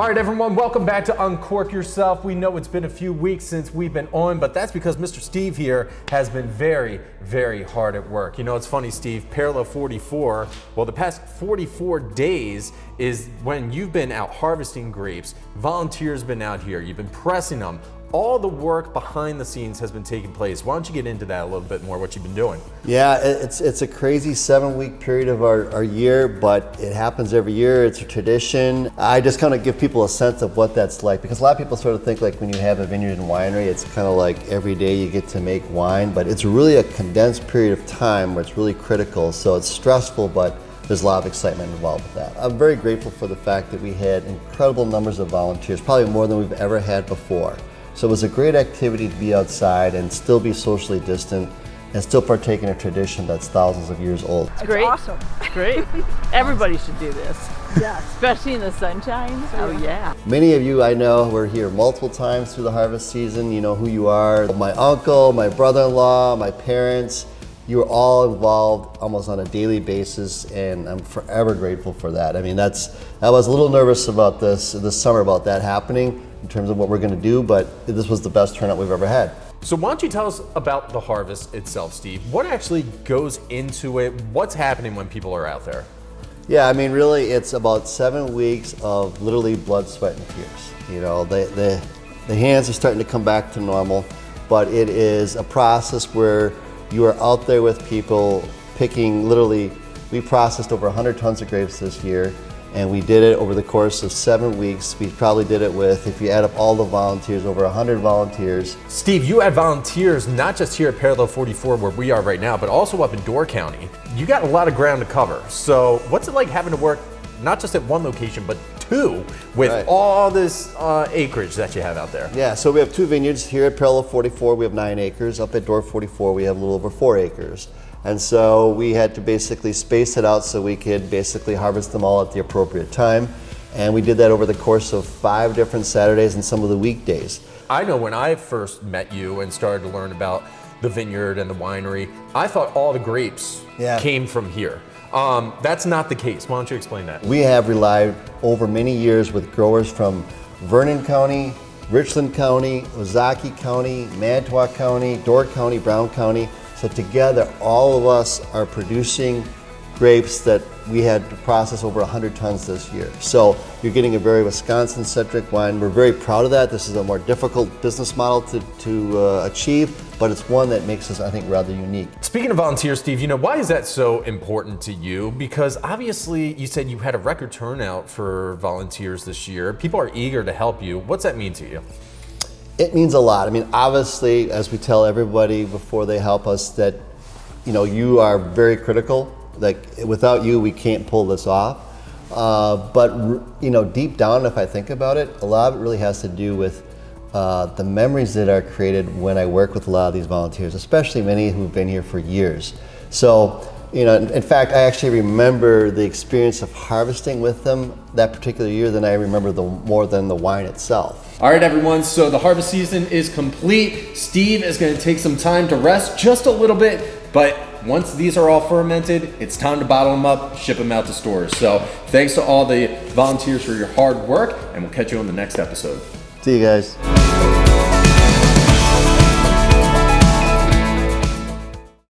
All right, everyone, welcome back to Uncork Yourself. We know it's been a few weeks since we've been on, but that's because Mr. Steve here has been very, very hard at work. You know, it's funny, Steve, parallel 44, well, the past 44 days is when you've been out harvesting grapes. Volunteers been out here, you've been pressing them. All the work behind the scenes has been taking place. Why don't you get into that a little bit more, what you've been doing? Yeah, it's a crazy 7-week period of our year, but it happens every year. It's a tradition. I just kind of give people a sense of what that's like, because a lot of people sort of think like when you have a vineyard and winery, it's kind of like every day you get to make wine, but it's really a condensed period of time where it's really critical. So it's stressful, but there's a lot of excitement involved with that. I'm very grateful for the fact that we had incredible numbers of volunteers, probably more than we've ever had before. So it was a great activity to be outside and still be socially distant and still partake in a tradition that's thousands of years old. It's great. Awesome. Great. Everybody should do this. Yeah. Especially in the sunshine. Oh yeah. Many of you I know were here multiple times through the harvest season. You know who you are. My uncle, my brother-in-law, my parents, you were all involved almost on a daily basis, and I'm forever grateful for that. I mean, I was a little nervous about this summer about that happening in terms of what we're going to do, but this was the best turnout we've ever had. So why don't you tell us about the harvest itself, Steve? What actually goes into it? What's happening when people are out there? Yeah, I mean, really, it's about 7 weeks of literally blood, sweat, and tears. You know, the hands are starting to come back to normal, but it is a process where you are out there with people picking, literally, we processed over 100 tons of grapes this year, and we did it over the course of 7 weeks. We probably did it with, if you add up all the volunteers, over 100 volunteers. Steve, you had volunteers not just here at Parallel 44 where we are right now, but also up in Door County. You got a lot of ground to cover. So what's it like having to work not just at one location, but two with all this acreage that you have out there? Yeah, so we have 2 vineyards. Here at Parallel 44, we have 9 acres. Up at Door 44, we have a little over 4 acres. And so we had to basically space it out so we could basically harvest them all at the appropriate time. And we did that over the course of 5 different Saturdays and some of the weekdays. I know when I first met you and started to learn about the vineyard and the winery, I thought all the grapes came from here. That's not the case. Why don't you explain that? We have relied over many years with growers from Vernon County, Richland County, Ozaukee County, Manitowoc County, Door County, Brown County. So together, all of us are producing grapes that we had to process over 100 tons this year. So you're getting a very Wisconsin-centric wine. We're very proud of that. This is a more difficult business model to achieve, but it's one that makes us, I think, rather unique. Speaking of volunteers, Steve, you know, why is that so important to you? Because obviously you said you had a record turnout for volunteers this year. People are eager to help you. What's that mean to you? It means a lot. I mean, obviously, as we tell everybody before they help us, that, you know, you are very critical. Like, without you, we can't pull this off. But, you know, deep down, if I think about it, a lot of it really has to do with the memories that are created when I work with a lot of these volunteers, especially many who've been here for years. So, you know, in fact, I actually remember the experience of harvesting with them that particular year than I remember more than the wine itself. All right, everyone, so the harvest season is complete. Steve is going to take some time to rest just a little bit, but once these are all fermented, it's time to bottle them up, ship them out to stores. So thanks to all the volunteers for your hard work, and we'll catch you on the next episode. See you guys.